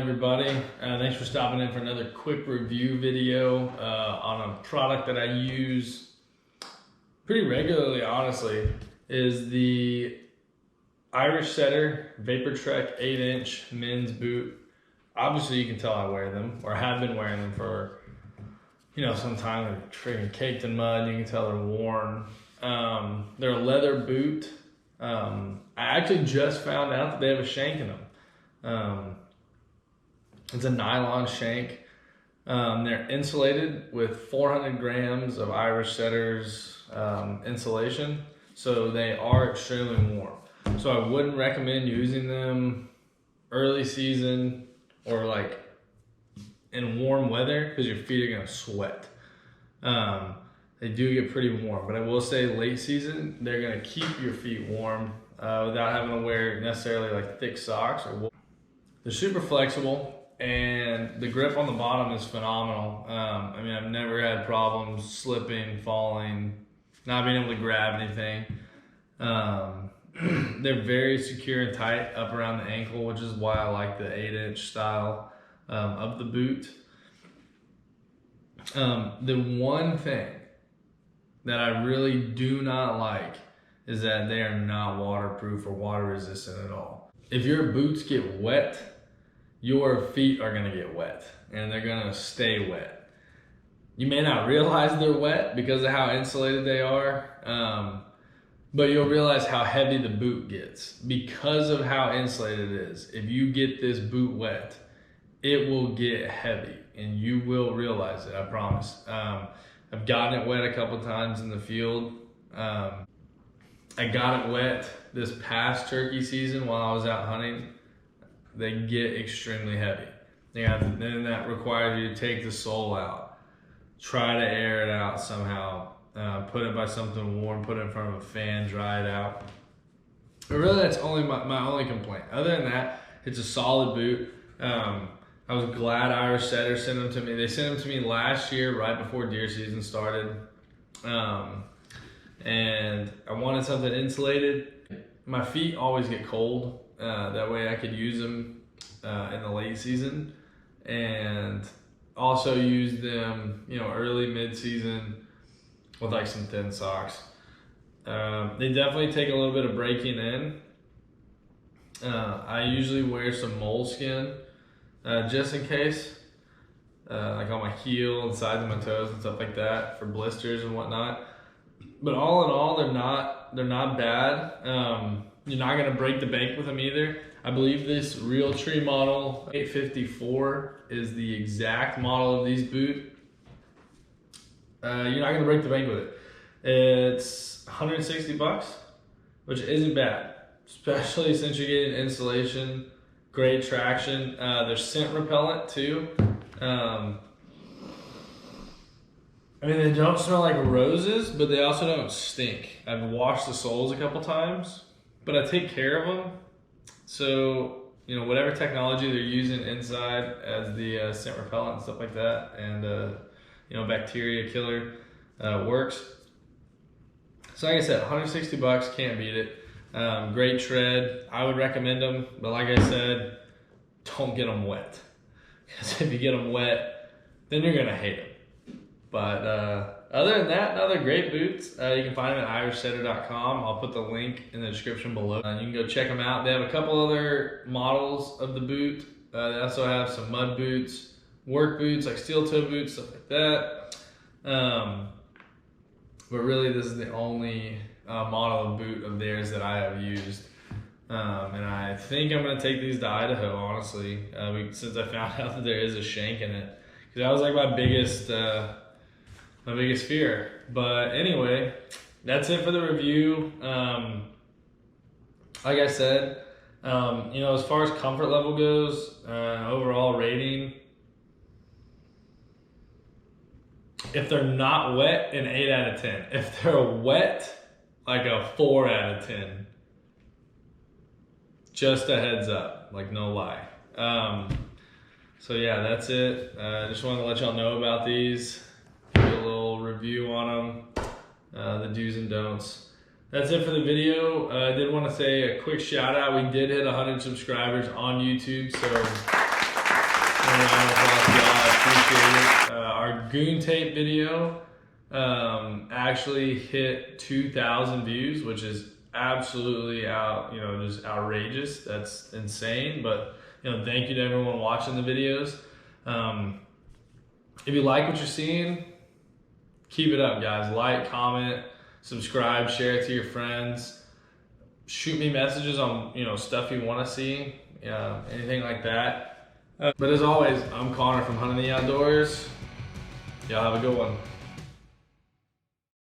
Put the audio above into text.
everybody. Thanks for stopping in for another quick review video on a product that I use pretty regularly, honestly, is the Irish Setter VaprTrek 8-inch men's boot. Obviously, you can tell I wear them, or have been wearing them for, some time. They're freaking caked in mud. You can tell they're worn. They're a leather boot. I actually just found out that they have a shank in them. It's a nylon shank. They're insulated with 400 grams of Irish Setter's insulation, so they are extremely warm. So I wouldn't recommend using them early season or like in warm weather because your feet are gonna sweat. They do get pretty warm, but I will say late season, they're gonna keep your feet warm without having to wear necessarily like thick socks or wool. They're super flexible and the grip on the bottom is phenomenal. I've never had problems slipping, falling, not being able to grab anything. They're very secure and tight up around the ankle, which is why I like the 8-inch style of the boot. The one thing that I really do not like is that they are not waterproof or water resistant at all. If your boots get wet, your feet are gonna get wet and they're gonna stay wet. You may not realize they're wet because of how insulated they are, but you'll realize how heavy the boot gets because of how insulated it is. If you get this boot wet, it will get heavy and you will realize it, I promise. I've gotten it wet a couple times in the field. I got it wet this past turkey season while I was out hunting. They get extremely heavy. Then that requires you to take the sole out, try to air it out somehow, put it by something warm, put it in front of a fan, dry it out. But really that's only my only complaint. Other than that, it's a solid boot. I was glad Irish Setter sent them to me. They sent them to me last year, right before deer season started. And I wanted something insulated. My feet always get cold. That way I could use them in the late season. And also use them, early mid-season with like some thin socks. They definitely take a little bit of breaking in. I usually wear some moleskin. Just in case, like on my heel and sides of my toes and stuff like that for blisters and whatnot. But all in all, they're not bad. You're not gonna break the bank with them either. I believe this Realtree model 854 is the exact model of these boots. You're not gonna break the bank with it. It's 160 bucks, which isn't bad, especially since you're getting insulation. Great traction. They're scent repellent too. They don't smell like roses, but they also don't stink. I've washed the soles a couple times, but I take care of them. So, whatever technology they're using inside as the scent repellent and stuff like that, and bacteria killer works. So like I said, 160 bucks, can't beat it. Great tread. I would recommend them, but like I said, don't get them wet. Because if you get them wet, then you're gonna hate them. But other than that, no, they're great boots. You can find them at irishsetter.com. I'll put the link in the description below. You can go check them out. They have a couple other models of the boot. They also have some mud boots, work boots, like steel toe boots, stuff like that. But really, this is the only model of boot of theirs that I have used. And I think I'm gonna take these to Idaho, honestly, since I found out that there is a shank in it. Because that was like my biggest fear. But anyway, that's it for the review. Like I said, as far as comfort level goes, overall rating, if they're not wet, an 8 out of 10. If they're wet, like a 4 out of 10. Just a heads up, like no lie. So yeah, that's it. Just wanted to let y'all know about these. Give you a little review on them, the do's and don'ts. That's it for the video. I did want to say a quick shout out. We did hit 100 subscribers on YouTube, so round of applause, y'all. I appreciate it. Our goon tape video actually hit 2,000 views, which is absolutely just outrageous. That's insane. But thank you to everyone watching the videos. If you like what you're seeing, keep it up, guys. Like, comment, subscribe, share it to your friends. Shoot me messages on stuff you want to see, anything like that. But as always, I'm Connor from Hunting the Outdoors. Y'all have a good one.